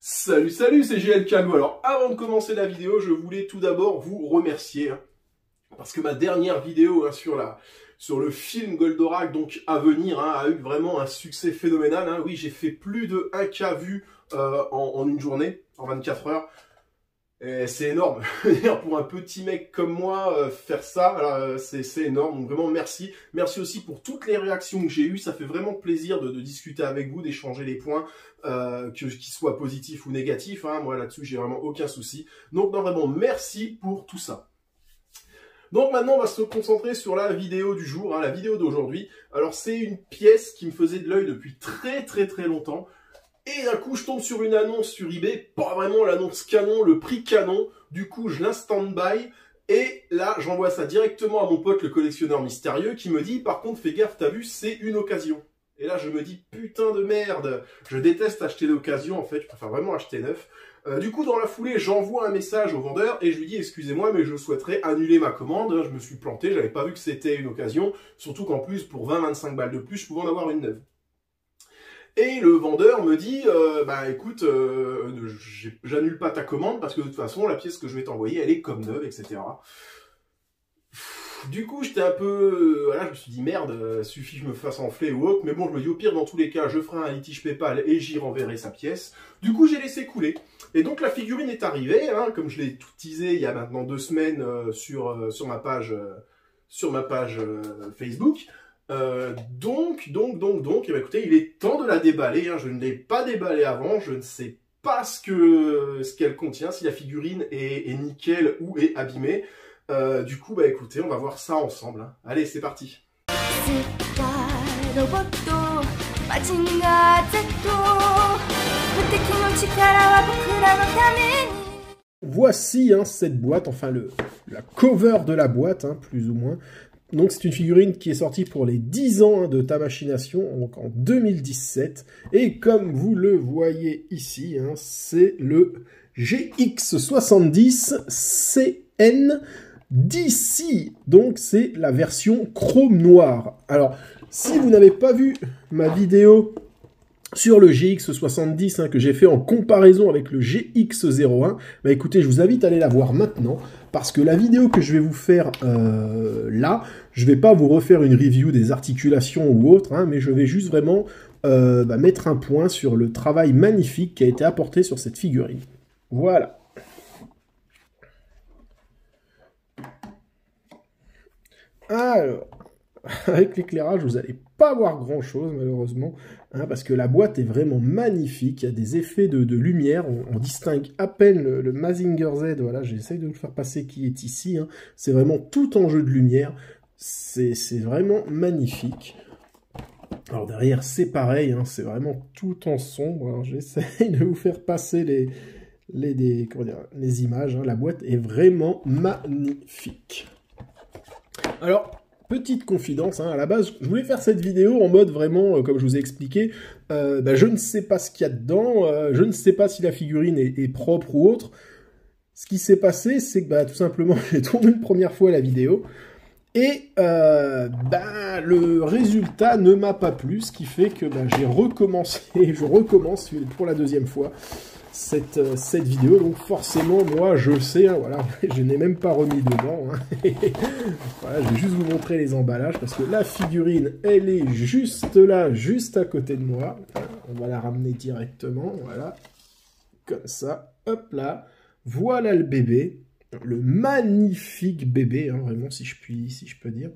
Salut, c'est GLK. Alors, avant de commencer la vidéo, je voulais tout d'abord vous remercier, parce que ma dernière vidéo sur le film Goldorak, donc à venir, a eu vraiment un succès phénoménal. Oui, j'ai fait plus de 1K vues en une journée, en 24 heures. C'est énorme. Pour un petit mec comme moi, faire ça, c'est énorme. Donc vraiment, merci. Merci aussi pour toutes les réactions que j'ai eues. Ça fait vraiment plaisir de discuter avec vous, d'échanger les points, qu'ils soient positifs ou négatifs. Moi, là-dessus, j'ai vraiment aucun souci. Donc, non, vraiment, merci pour tout ça. Donc maintenant, on va se concentrer sur la vidéo du jour, la vidéo d'aujourd'hui. Alors, c'est une pièce qui me faisait de l'œil depuis très longtemps. Et d'un coup, je tombe sur une annonce sur eBay, pas vraiment l'annonce canon, le prix canon. Du coup, je l'instand-by. Et là, j'envoie ça directement à mon pote, le collectionneur mystérieux, qui me dit, par contre, fais gaffe, t'as vu, c'est une occasion. Et là, je me dis, putain de merde, je déteste acheter d'occasion, en fait, je préfère vraiment acheter neuf. Du coup, dans la foulée, j'envoie un message au vendeur et je lui dis, excusez-moi, mais je souhaiterais annuler ma commande. Je me suis planté, j'avais pas vu que c'était une occasion. Surtout qu'en plus, pour 20-25 balles de plus, je pouvais en avoir une neuve. Et le vendeur me dit, écoute, j'annule pas ta commande parce que de toute façon, la pièce que je vais t'envoyer, elle est comme neuve, etc. Du coup, j'étais un peu... je me suis dit, merde, suffit que je me fasse enfler ou autre. Mais bon, je me dis, au pire, dans tous les cas, je ferai un litige PayPal et j'y renverrai sa pièce. Du coup, j'ai laissé couler. Et donc, la figurine est arrivée, comme je l'ai tout teasé il y a maintenant 2 semaines sur ma page Facebook. Donc, écoutez, il est temps de la déballer. Je ne l'ai pas déballée avant. Je ne sais pas ce qu'elle contient, si la figurine est nickel ou est abîmée. Du coup, écoutez, on va voir ça ensemble. Allez, c'est parti. Voici cette boîte, enfin la cover de la boîte, plus ou moins. Donc c'est une figurine qui est sortie pour les 10 ans de Tamashination, donc en 2017. Et comme vous le voyez ici, c'est le GX70 CN d'ici. Donc c'est la version chrome noir. Alors, si vous n'avez pas vu ma vidéo sur le GX70 que j'ai fait en comparaison avec le GX01, écoutez, je vous invite à aller la voir maintenant, parce que la vidéo que je vais vous faire là, je ne vais pas vous refaire une review des articulations ou autre, mais je vais juste vraiment mettre un point sur le travail magnifique qui a été apporté sur cette figurine. Voilà. Alors, avec l'éclairage, vous n'allez pas voir grand chose malheureusement, parce que la boîte est vraiment magnifique, il y a des effets de lumière, on distingue à peine le Mazinger Z, voilà, j'essaye de vous faire passer qui est ici, c'est vraiment tout en jeu de lumière, c'est vraiment magnifique. Alors derrière c'est pareil, c'est vraiment tout en sombre, alors j'essaye de vous faire passer les images, la boîte est vraiment magnifique. Alors, petite confidence, à la base, je voulais faire cette vidéo en mode vraiment, comme je vous ai expliqué, je ne sais pas ce qu'il y a dedans, je ne sais pas si la figurine est propre ou autre. Ce qui s'est passé, c'est que tout simplement, j'ai tourné une première fois la vidéo, et le résultat ne m'a pas plu, ce qui fait que j'ai recommencé, je recommence pour la 2e fois cette vidéo, donc forcément moi je sais, voilà, je n'ai même pas remis dedans, voilà, je vais juste vous montrer les emballages, parce que la figurine elle est juste là, juste à côté de moi, on va la ramener directement, voilà, comme ça, hop là, voilà le bébé, le magnifique bébé, vraiment si je peux dire,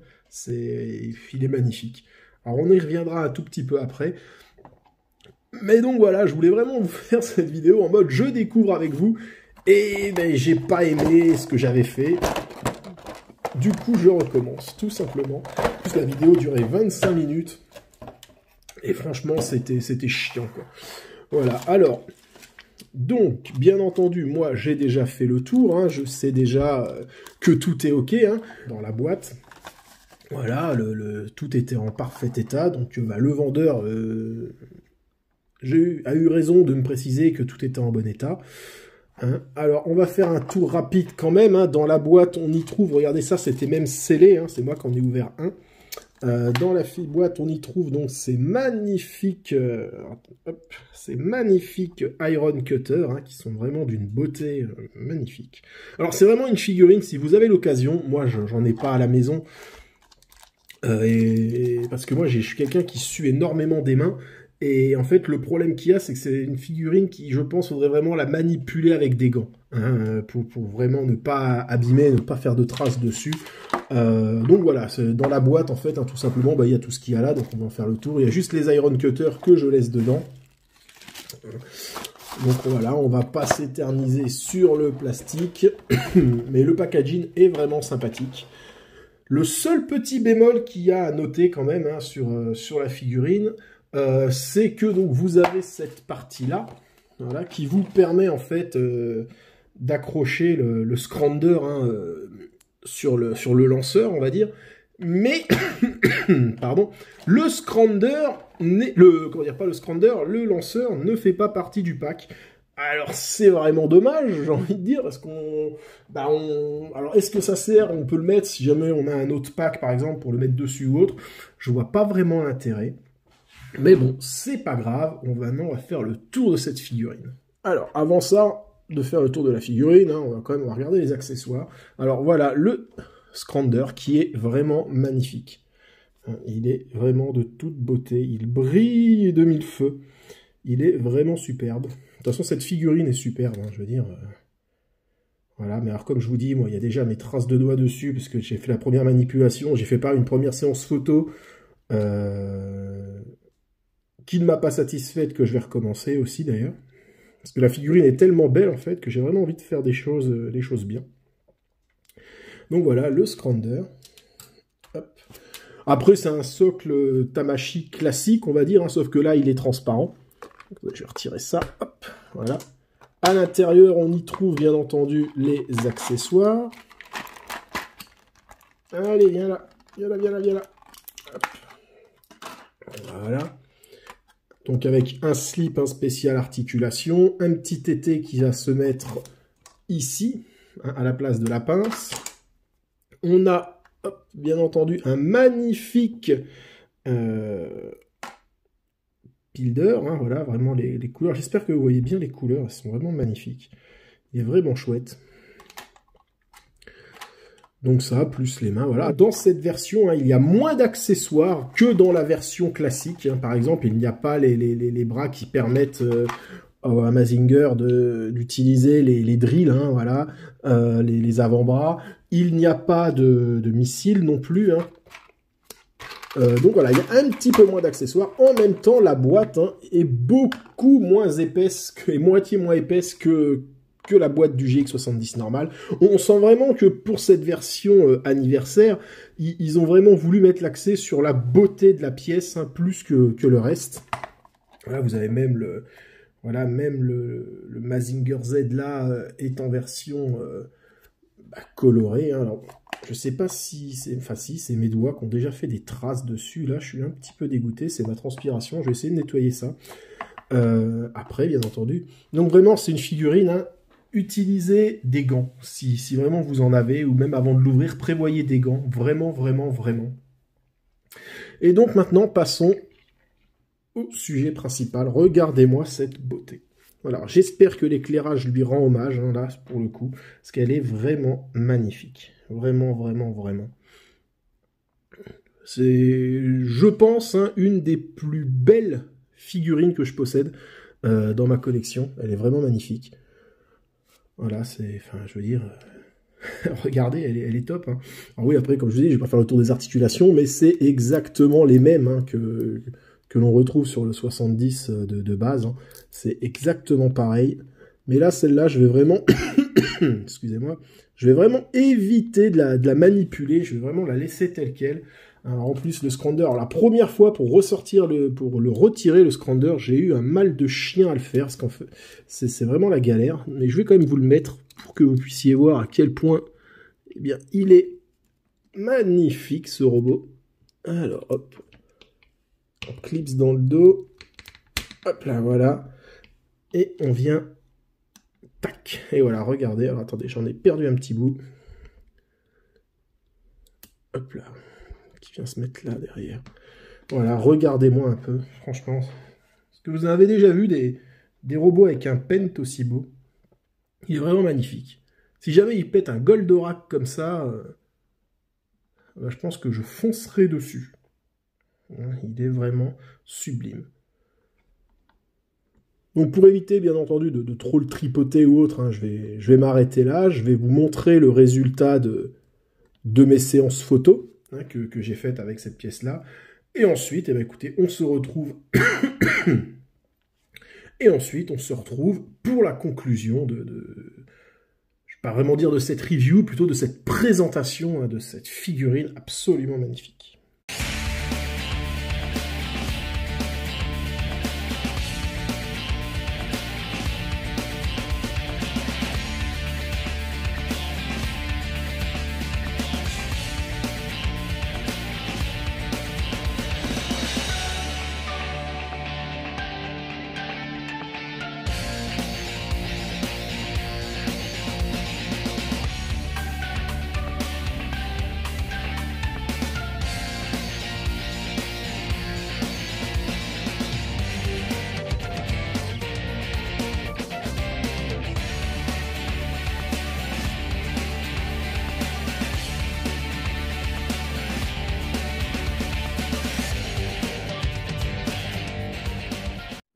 il est magnifique. Alors on y reviendra un tout petit peu après. Mais donc voilà, je voulais vraiment vous faire cette vidéo en mode je découvre avec vous, et j'ai pas aimé ce que j'avais fait. Du coup, je recommence, tout simplement. En plus, la vidéo durait 25 minutes, et franchement, c'était chiant, quoi. Voilà, alors, donc, bien entendu, moi, j'ai déjà fait le tour, je sais déjà que tout est OK, dans la boîte. Voilà, tout était en parfait état, donc le vendeur... a eu raison de me préciser que tout était en bon état. Alors, on va faire un tour rapide quand même. Dans la boîte, on y trouve, regardez ça, c'était même scellé. C'est moi qui en ai ouvert un. Dans la boîte, on y trouve donc ces magnifiques Iron Cutter, hein, qui sont vraiment d'une beauté magnifique. Alors c'est vraiment une figurine, si vous avez l'occasion, moi j'en ai pas à la maison, parce que moi je suis quelqu'un qui sue énormément des mains, et en fait le problème qu'il y a, c'est que c'est une figurine qui, je pense, faudrait vraiment la manipuler avec des gants, hein, pour vraiment ne pas abîmer, ne pas faire de traces dessus. Donc voilà, dans la boîte en fait, hein, tout simplement, bah, il y a tout ce qu'il y a là, donc on va en faire le tour. Il y a juste les Iron Cutter que je laisse dedans. Donc voilà, on va pas s'éterniser sur le plastique, mais le packaging est vraiment sympathique. Le seul petit bémol qu'il y a à noter quand même, hein, sur la figurine, c'est que donc vous avez cette partie-là, voilà, qui vous permet en fait d'accrocher le scrander, hein, sur le lanceur, on va dire, mais pardon, le scrander, le lanceur ne fait pas partie du pack. Alors c'est vraiment dommage, j'ai envie de dire, parce alors est-ce que ça sert? On peut le mettre si jamais on a un autre pack, par exemple, pour le mettre dessus ou autre. Je vois pas vraiment l'intérêt. Mais bon, c'est pas grave, maintenant on va faire le tour de cette figurine. Alors, avant ça, de faire le tour de la figurine, hein, on va regarder les accessoires. Alors voilà, le scrander qui est vraiment magnifique. Il est vraiment de toute beauté, il brille de mille feux. Il est vraiment superbe. De toute façon, cette figurine est superbe, hein, je veux dire. Voilà, mais alors comme je vous dis, moi, il y a déjà mes traces de doigts dessus, parce que j'ai fait la première manipulation, j'ai fait pas une première séance photo, qui ne m'a pas satisfaite, que je vais recommencer aussi d'ailleurs. Parce que la figurine est tellement belle en fait que j'ai vraiment envie de faire des choses bien. Donc voilà, le scrander. Hop. Après c'est un socle Tamashii classique, on va dire, hein, sauf que là il est transparent. Donc, je vais retirer ça. Hop, voilà. À l'intérieur on y trouve bien entendu les accessoires. Allez, viens là. Viens là, viens là, viens là. Hop. Voilà. Donc avec un slip, un spécial articulation, un petit tété qui va se mettre ici, hein, à la place de la pince. On a, hop, bien entendu, un magnifique builder, hein, voilà, vraiment les couleurs. J'espère que vous voyez bien les couleurs, elles sont vraiment magnifiques. Il est vraiment chouette. Donc ça, plus les mains, voilà. Dans cette version, hein, il y a moins d'accessoires que dans la version classique. Hein. Par exemple, il n'y a pas les bras qui permettent à Mazinger d'utiliser les drills, hein, voilà, les avant-bras. Il n'y a pas de missiles non plus. Hein. Donc voilà, il y a un petit peu moins d'accessoires. En même temps, la boîte, hein, est beaucoup moins épaisse, et moitié moins épaisse que la boîte du GX70 normal. On sent vraiment que pour cette version anniversaire, ils ont vraiment voulu mettre l'accent sur la beauté de la pièce, hein, plus que le reste. Voilà, vous avez même le Mazinger Z là est en version colorée. Hein. Alors, je sais pas si c'est... Enfin si, c'est mes doigts qui ont déjà fait des traces dessus. Là, je suis un petit peu dégoûté, c'est ma transpiration. Je vais essayer de nettoyer ça. Après, bien entendu. Donc vraiment, c'est une figurine, hein. Utilisez des gants, si vraiment vous en avez, ou même avant de l'ouvrir, prévoyez des gants, vraiment, vraiment, vraiment. Et donc maintenant, passons au sujet principal. Regardez-moi cette beauté. Voilà, j'espère que l'éclairage lui rend hommage, hein, là, pour le coup, parce qu'elle est vraiment magnifique. Vraiment, vraiment, vraiment. C'est, je pense, hein, une des plus belles figurines que je possède dans ma collection. Elle est vraiment magnifique. Voilà, c'est, enfin, je veux dire, regardez, elle est top. Hein. Alors oui, après, comme je vous dis, je vais pas faire le tour des articulations, mais c'est exactement les mêmes, hein, que l'on retrouve sur le 70 de base. Hein. C'est exactement pareil. Mais là, celle-là, je vais vraiment, excusez-moi, je vais vraiment éviter de la manipuler. Je vais vraiment la laisser telle quelle. Alors, en plus, le scrander, la première fois pour le retirer, le scrander, j'ai eu un mal de chien à le faire, parce qu'en fait, c'est vraiment la galère. Mais je vais quand même vous le mettre pour que vous puissiez voir à quel point, eh bien, il est magnifique, ce robot. Alors, hop, on clipse dans le dos, hop là, voilà, et on vient, tac, et voilà, regardez, alors attendez, j'en ai perdu un petit bout. Hop là. qui vient se mettre là derrière. Voilà, regardez-moi un peu, franchement. Est-ce que vous avez déjà vu des robots avec un paint aussi beau? Il est vraiment magnifique. Si jamais il pète un Goldorak comme ça, bah, je pense que je foncerai dessus. Il est vraiment sublime. Donc pour éviter bien entendu de trop le tripoter ou autre, hein, je vais m'arrêter là, je vais vous montrer le résultat de mes séances photos hein, que j'ai faites avec cette pièce-là. Et ensuite, eh bien, écoutez, on se retrouve... Et ensuite, on se retrouve pour la conclusion je ne vais pas vraiment dire de cette review, plutôt de cette présentation hein, de cette figurine absolument magnifique.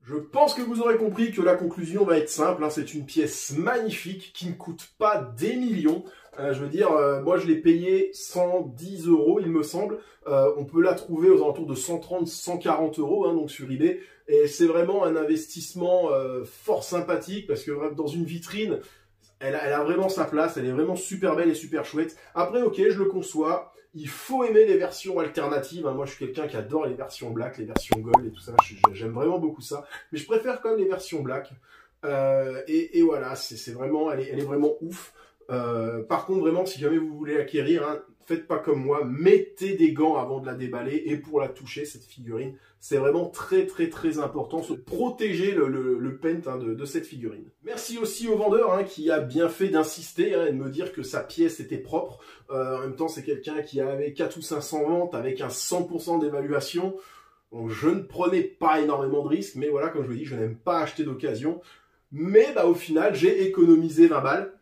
Je pense que vous aurez compris que la conclusion va être simple, hein. C'est une pièce magnifique qui ne coûte pas des millions. Je veux dire, moi je l'ai payé 110 €, il me semble. On peut la trouver aux alentours de 130-140 € hein, donc sur eBay. Et c'est vraiment un investissement fort sympathique parce que dans une vitrine, elle a vraiment sa place. Elle est vraiment super belle et super chouette. Après, ok, je le conçois. Il faut aimer les versions alternatives. Hein. Moi, je suis quelqu'un qui adore les versions black, les versions gold et tout ça. J'aime vraiment beaucoup ça. Mais je préfère quand même les versions black. Et voilà, c'est vraiment, elle est vraiment ouf. Par contre, vraiment, si jamais vous voulez l'acquérir, hein, faites pas comme moi. Mettez des gants avant de la déballer. Et pour la toucher, cette figurine, c'est vraiment très important. Se protéger le paint hein, de cette figurine. Merci aussi au vendeur hein, qui a bien fait d'insister hein, et de me dire que sa pièce était propre. En même temps, c'est quelqu'un qui avait 4 ou 500 ventes avec un 100% d'évaluation. Donc, je ne prenais pas énormément de risques. Mais voilà, comme je vous dis, je n'aime pas acheter d'occasion. Mais bah, au final, j'ai économisé 20 balles.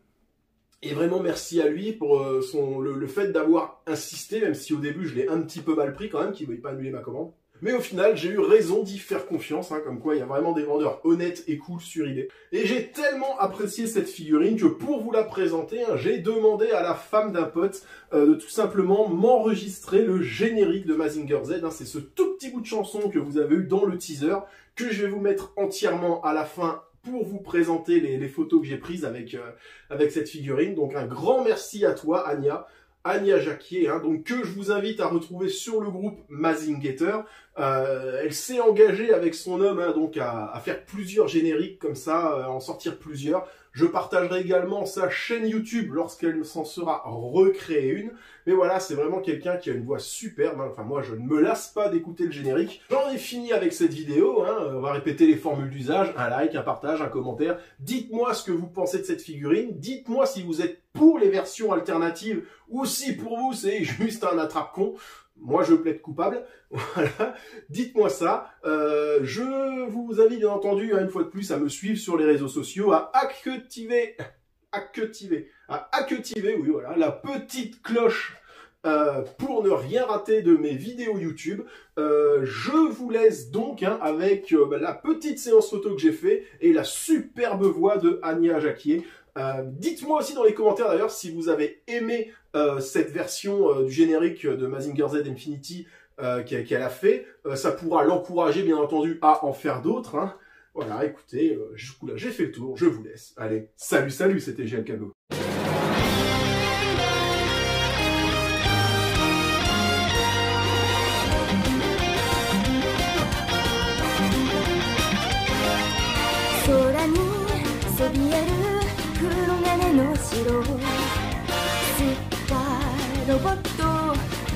Et vraiment merci à lui pour le fait d'avoir insisté, même si au début je l'ai un petit peu mal pris quand même, qu'il ne veuille pas annuler ma commande. Mais au final, j'ai eu raison d'y faire confiance, hein, comme quoi il y a vraiment des vendeurs honnêtes et cool sur eBay. Et j'ai tellement apprécié cette figurine que pour vous la présenter, hein, j'ai demandé à la femme d'un pote de tout simplement m'enregistrer le générique de Mazinger Z. Hein, c'est ce tout petit bout de chanson que vous avez eu dans le teaser, que je vais vous mettre entièrement à la fin pour vous présenter les photos que j'ai prises avec cette figurine. Donc un grand merci à toi Anya Jacquier, hein, donc que je vous invite à retrouver sur le groupe Mazingator. Elle s'est engagée avec son homme hein, donc à faire plusieurs génériques comme ça, en sortir plusieurs. Je partagerai également sa chaîne YouTube lorsqu'elle s'en sera recréée une. Mais voilà, c'est vraiment quelqu'un qui a une voix superbe. Hein. Enfin, moi, je ne me lasse pas d'écouter le générique. J'en ai fini avec cette vidéo. Hein. On va répéter les formules d'usage. Un like, un partage, un commentaire. Dites-moi ce que vous pensez de cette figurine. Dites-moi si vous êtes pour les versions alternatives ou si pour vous, c'est juste un attrape-con. Moi, je plaide coupable. Voilà. Dites-moi ça. Je vous invite, bien entendu, une fois de plus, à me suivre sur les réseaux sociaux, à activer, oui, voilà, la petite cloche pour ne rien rater de mes vidéos YouTube. Je vous laisse donc hein, avec la petite séance photo que j'ai fait et la superbe voix de Anya Jacquier. Dites-moi aussi dans les commentaires d'ailleurs si vous avez aimé cette version du générique de Mazinger Z Infinity qu'elle a fait. Ça pourra l'encourager bien entendu à en faire d'autres. Hein. Voilà, écoutez, jusqu'où là j'ai fait le tour, je vous laisse. Allez, salut, c'était GL Kago.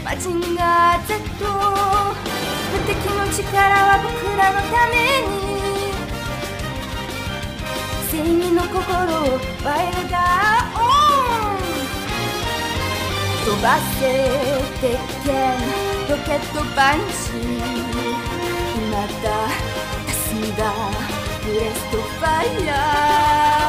Mazinger Z 無敵の力は僕らのために正義の心をワイルダーオン飛ばせ鉄拳ロケットパンチ未だ霞んだブレストファイヤー